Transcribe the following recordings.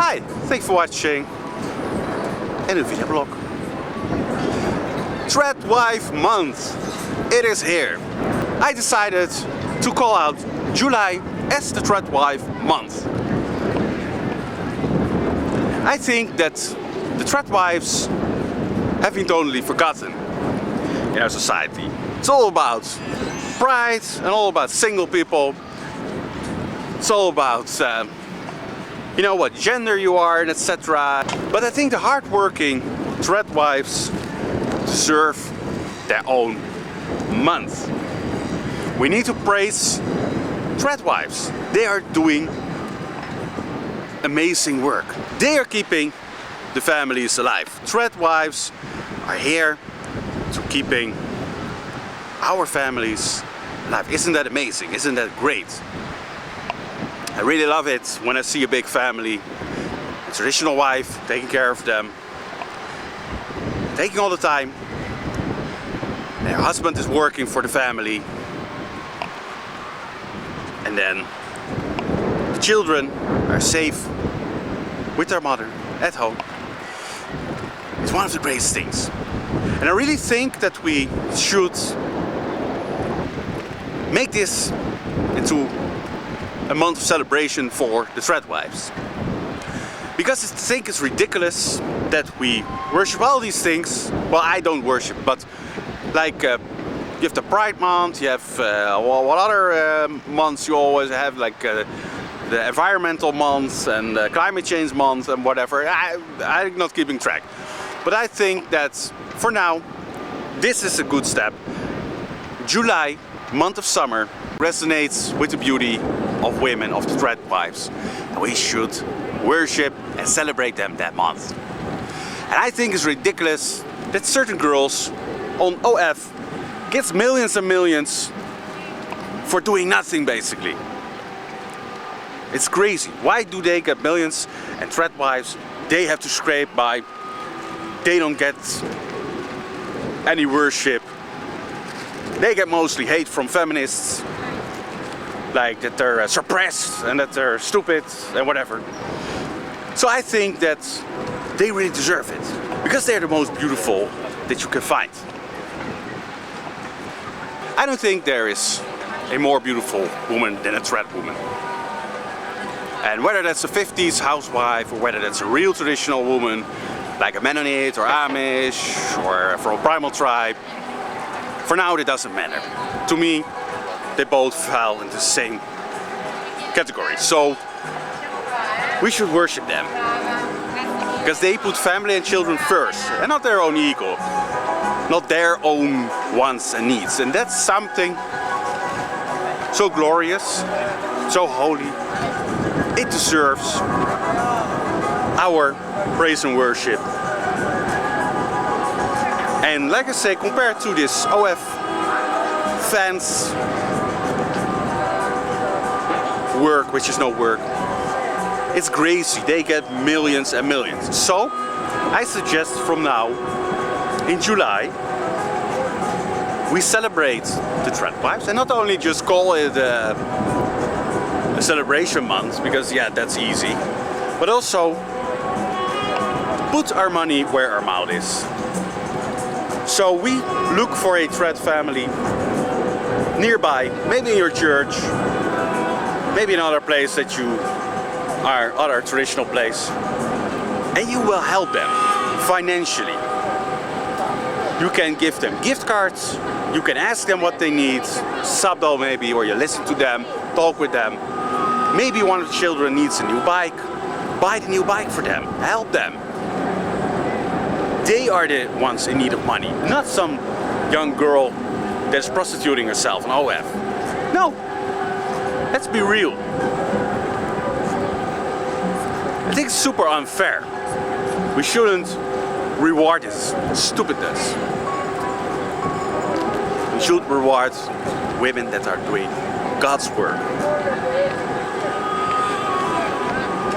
Hi, thanks for watching a new video blog. Tradwife month, it is here. I decided to call out July as the Tradwife month. I think that the Tradwives have been totally forgotten in our society. It's all about pride and all about single people. It's all about you know what gender you are and etc. But I think the hardworking Tradwives deserve their own month. We need to praise Tradwives. They are doing amazing work. They are keeping the families alive. Tradwives are here to keeping our families alive. Isn't that amazing? Isn't that great? I really love it when I see a big family, a traditional wife taking care of them, taking all the time. Their husband is working for the family, and then the children are safe with their mother at home. It's one of the greatest things. And I really think that we should make this into a month of celebration for the Tradwives. Because I think it's ridiculous that we worship all these things. Well, I don't worship, but like you have the Pride Month, you have what other months you always have, like the Environmental Month and Climate Change Month and whatever. I'm not keeping track. But I think that for now, this is a good step. July, month of summer, resonates with the beauty of women, of the Tradwives. And we should worship and celebrate them that month. And I think it's ridiculous that certain girls on OF gets millions and millions for doing nothing basically. It's crazy. Why do they get millions and Tradwives, they have to scrape by, they don't get any worship. They get mostly hate from feminists, like that they're suppressed and that they're stupid and whatever. So I think that they really deserve it, because they're the most beautiful that you can find. I don't think there is a more beautiful woman than a Trad woman. And whether that's a 50s housewife or whether that's a real traditional woman, like a Mennonite or Amish or from a primal tribe, for now it doesn't matter. To me, they both fell into the same category. So we should worship them, because they put family and children first and not their own ego, not their own wants and needs. And that's something so glorious, so holy. It deserves our praise and worship. And like I say, compared to this OF fans work, which is no work, it's crazy. They get millions and millions. So I suggest from now in July we celebrate the Tradwives, and not only just call it a celebration month, because yeah, that's easy, but also put our money where our mouth is. So we look for a Trad family nearby, maybe in your church, maybe in another place that you are, other traditional place, and you will help them financially. You can give them gift cards, you can ask them what they need, subdo maybe, or you listen to them, talk with them. Maybe one of the children needs a new bike, buy the new bike for them, help them. They are the ones in need of money, not some young girl that's prostituting herself on OF. No, let's be real. I think it's super unfair. We shouldn't reward this stupidness. We should reward women that are doing God's work.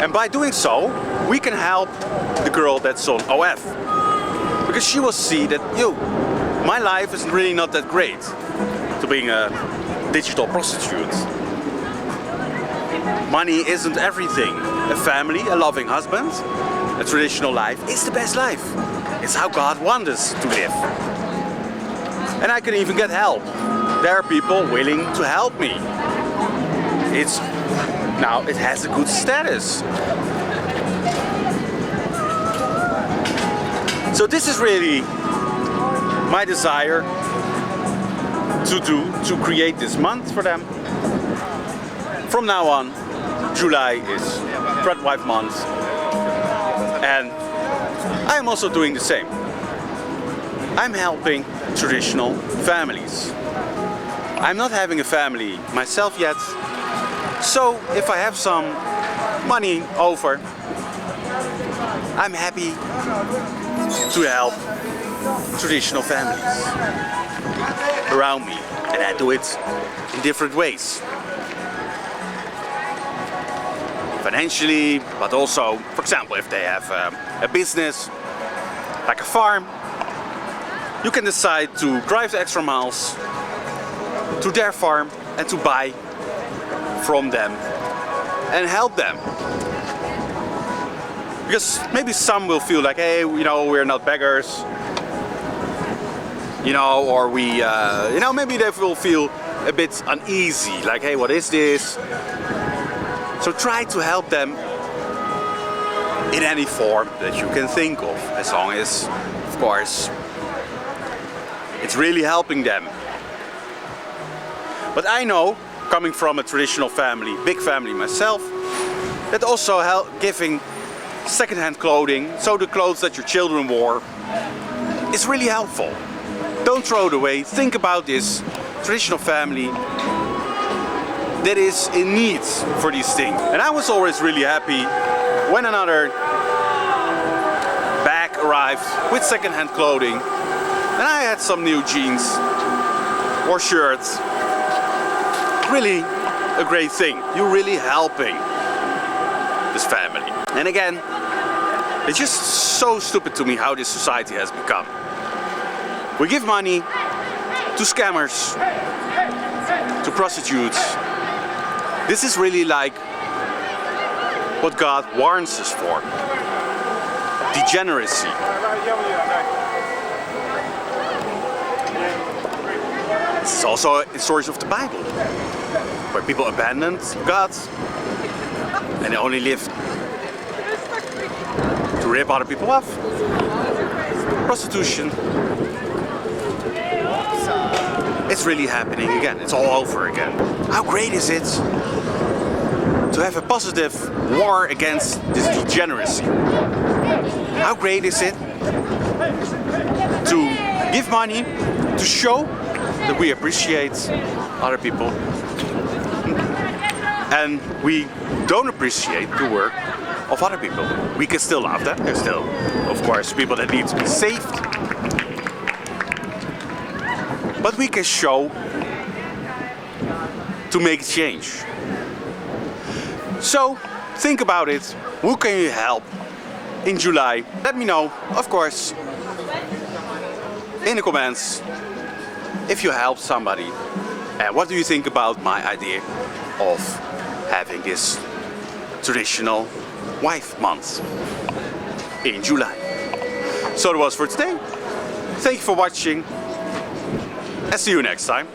And by doing so, we can help the girl that's on OF. Because she will see that, my life is really not that great to being a digital prostitute. Money isn't everything. a family, a loving husband, a traditional life is the best life. It's how God wants us to live. And I can even get help. There are people willing to help me. Now it has a good status. So this is really my desire to create this month for them. From now on, July is Thread-Wife month, and I am also doing the same. I'm helping traditional families. I'm not having a family myself yet, so if I have some money over, I'm happy to help traditional families around me, and I do it in different ways. Financially, but also, for example, if they have a business, like a farm, you can decide to drive the extra miles to their farm and to buy from them and help them. Because maybe some will feel like, hey, you know, we're not beggars, you know, or we, you know, maybe they will feel a bit uneasy, like, hey, what is this? So try to help them in any form that you can think of, as long as, of course, it's really helping them. But I know, coming from a traditional family, big family myself, that also giving second-hand clothing, so the clothes that your children wore, is really helpful. Don't throw it away. Think about this traditional family that is in need for these things. And I was always really happy when another bag arrived with second-hand clothing and I had some new jeans or shirts. Really a great thing. You're really helping this family. And again, it's just so stupid to me how this society has become. We give money to scammers, to prostitutes. This is really like what God warns us for. Degeneracy. This is also a story of the Bible, where people abandoned God and they only lived to rip other people off. Prostitution. It's really happening again. It's all over again. How great is it to have a positive war against this degeneracy? How great is it to give money to show that we appreciate other people and we don't appreciate the work of other people? We can still love them. There's still, of course, people that need to be saved. But we can show to make change. So think about it. Who can you help in July? Let me know, of course, in the comments if you help somebody. And what do you think about my idea of having this traditional wife month in July? So that was for today. Thank you for watching. And see you next time.